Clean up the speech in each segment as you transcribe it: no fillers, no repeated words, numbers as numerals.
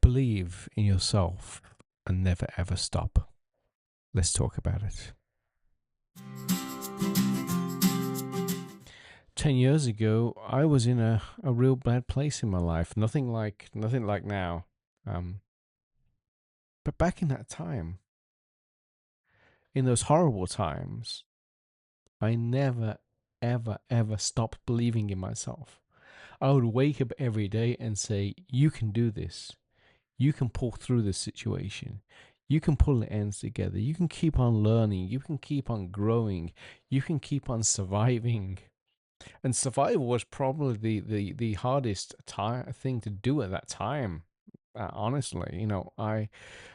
Believe in yourself and never ever stop. Let's talk about it. 10 years ago, I was in a real bad place in my life. Nothing like now. Um, but back in that time, in those horrible times, I never, ever, ever stopped believing in myself. I would wake up every day and say, "You can do this. You can pull through this situation. You can pull the ends together. You can keep on learning. You can keep on growing. You can keep on surviving." And survival was probably the hardest thing to do at that time. Honestly, I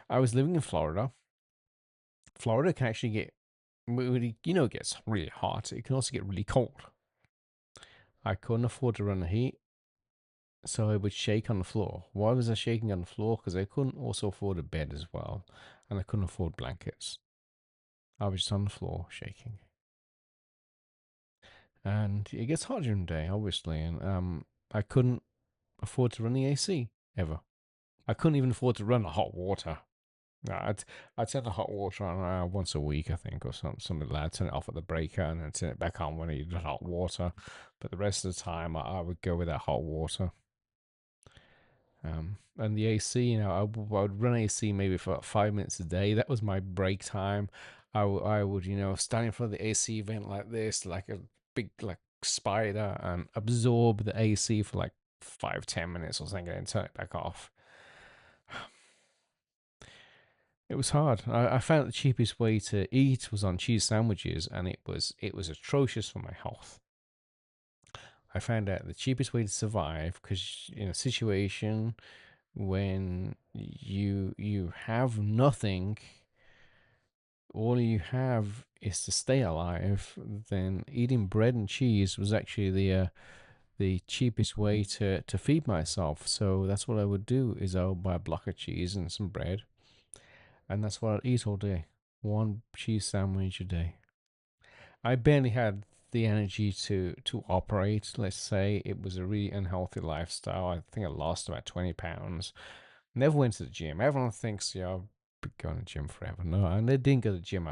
was living in Florida. Florida can actually get really, it gets really hot. It can also get really cold. I couldn't afford to run the heat, so I would shake on the floor. Why was I shaking on the floor? Because I couldn't also afford a bed as well, and I couldn't afford blankets. I was just on the floor shaking. And it gets hot during the day, obviously, and I couldn't afford to run the AC ever. I couldn't even afford to run the hot water. I'd turn the hot water on once a week, I think, or something like that. Turn it off at the breaker and then turn it back on when I needed hot water. But the rest of the time, I would go with that hot water. And the AC, I would run AC maybe for about 5 minutes a day. That was my break time. I would, stand in front of the AC vent like this, like a big like spider, and absorb the AC for like 5, 10 minutes or something, and turn it back off. It was hard. I found the cheapest way to eat was on cheese sandwiches, and it was atrocious for my health. I found out the cheapest way to survive, because in a situation when you have nothing, all you have is to stay alive, then eating bread and cheese was actually the cheapest way to feed myself. So that's what I would do: is I would buy a block of cheese and some bread, and that's what I'd eat all day. One cheese sandwich a day. I barely had the energy to operate. Let's say it was a really unhealthy lifestyle. I think I lost about 20 pounds. Never went to the gym. Everyone thinks, I've been going to the gym forever. No, and I didn't go to the gym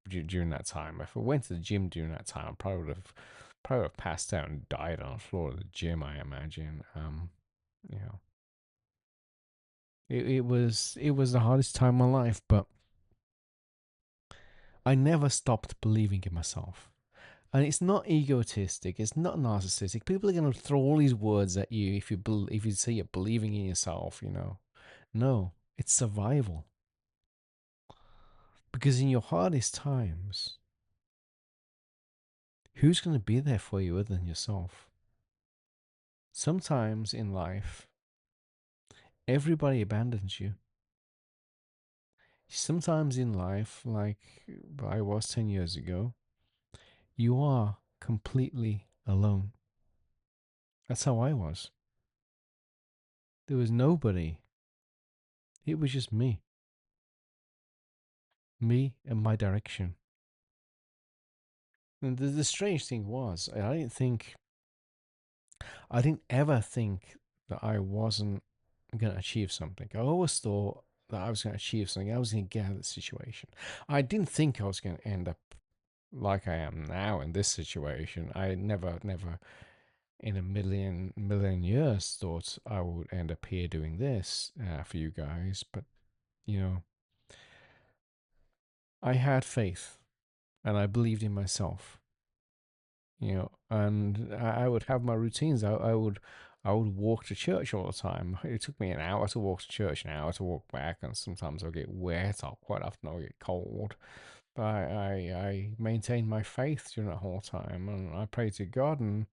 during that time. If I went to the gym during that time, I probably would have passed out and died on the floor of the gym, I imagine. You know, it was the hardest time of my life, but I never stopped believing in myself. And it's not egotistic. It's not narcissistic. People are going to throw all these words at you if you say you're believing in yourself. No, it's survival. Because in your hardest times, who's going to be there for you other than yourself? Sometimes in life, everybody abandons you. Sometimes in life, like I was 10 years ago, you are completely alone. That's how I was. There was nobody. It was just me and my direction. And the strange thing was, I didn't ever think that I wasn't going to achieve something. I always thought that I was going to achieve something. I was going to get out of the situation. I didn't think I was going to end up like I am now in this situation. I never in a million years thought I would end up here doing this for you guys. But, you know, I had faith and I believed in myself. And I would have my routines. I would walk to church all the time. It took me an hour to walk to church, an hour to walk back, and sometimes I'll get wet. Quite often I'll get cold. But I maintained my faith during that whole time, and I prayed to God. And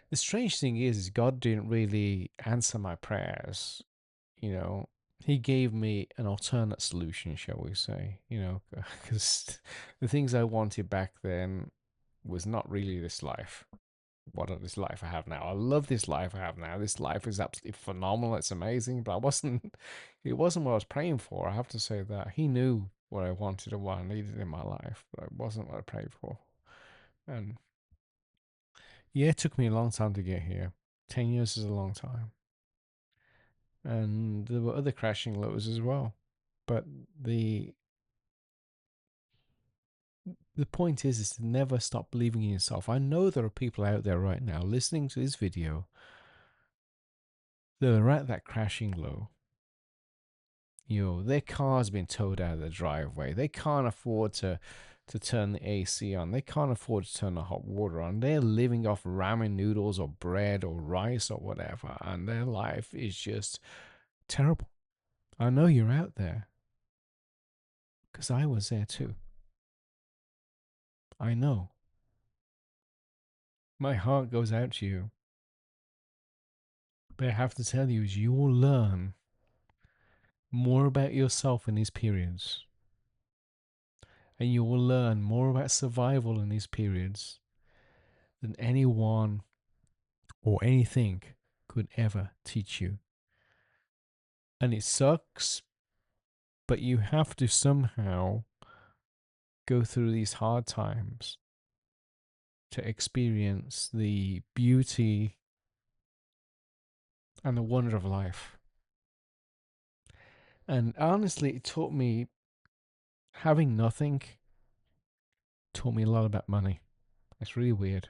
the strange thing is God didn't really answer my prayers. You know, He gave me an alternate solution, shall we say? Because the things I wanted back then was not really this life. This life I have now. I love this life I have now. This life is absolutely phenomenal. It's amazing, but it wasn't what I was praying for. I have to say that He knew what I wanted and what I needed in my life, but it wasn't what I prayed for. And yeah, it took me a long time to get here. 10 years is a long time. and there were other crashing lows as well. But the the point is to never stop believing in yourself. I know there are people out there right now listening to this video that are at that crashing low. You know, their car's been towed out of the driveway. They can't afford to turn the AC on. They can't afford to turn the hot water on. They're living off ramen noodles or bread or rice or whatever, and their life is just terrible. I know you're out there because I was there too. I know. My heart goes out to you. But I have to tell you, is you will learn more about yourself in these periods. And you will learn more about survival in these periods than anyone or anything could ever teach you. And it sucks, but you have to somehow go through these hard times to experience the beauty and the wonder of life. And honestly, it taught me having nothing taught me a lot about money. It's really weird.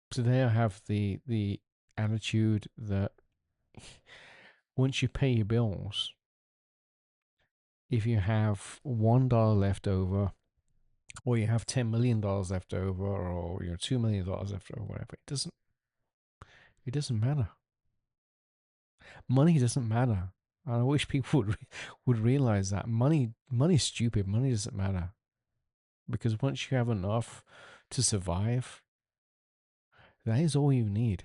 Today I have the attitude that once you pay your bills, if you have $1 left over, or you have $10 million left over, or $2 million left over, whatever, it doesn't matter. Money doesn't matter. And I wish people would realize that money's stupid. Money doesn't matter because once you have enough to survive, that is all you need.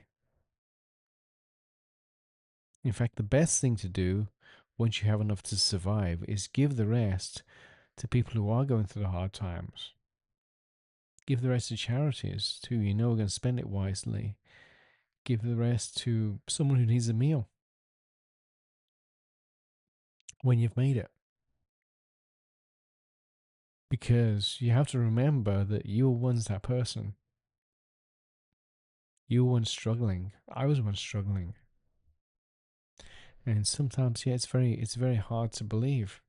In fact, the best thing to do once you have enough to survive is give the rest to people who are going through the hard times. Give the rest to charities too. You know, we're going to spend it wisely. Give the rest to someone who needs a meal when you've made it. Because you have to remember that you were once that person. You were once struggling. I was once struggling. And sometimes, yeah, it's very hard to believe.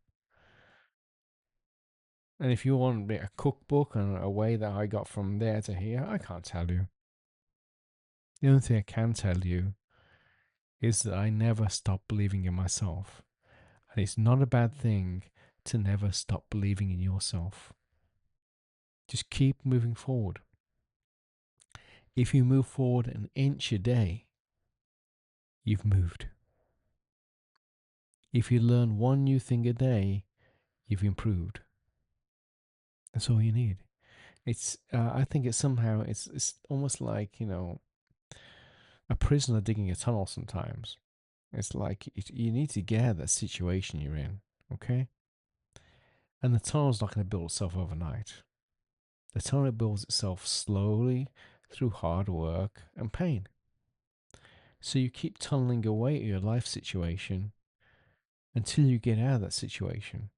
And if you want a cookbook and a way that I got from there to here, I can't tell you. The only thing I can tell you is that I never stopped believing in myself. And it's not a bad thing to never stop believing in yourself. Just keep moving forward. If you move forward an inch a day, you've moved. If you learn one new thing a day, you've improved. That's all you need. I think it's almost like, a prisoner digging a tunnel sometimes. It's like you need to get out of that situation you're in, okay? And the tunnel's not going to build itself overnight. The tunnel builds itself slowly through hard work and pain. So you keep tunneling away at your life situation until you get out of that situation.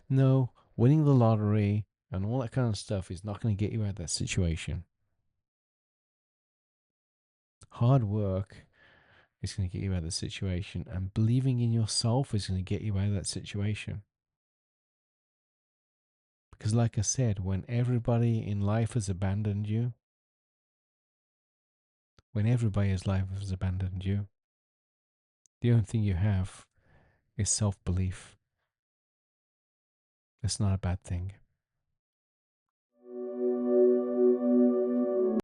No, winning the lottery and all that kind of stuff is not going to get you out of that situation. Hard work is going to get you out of the situation, and believing in yourself is going to get you out of that situation. Because, like I said, when everybody in life has abandoned you, when everybody in life has abandoned you, the only thing you have is self belief. It's not a bad thing.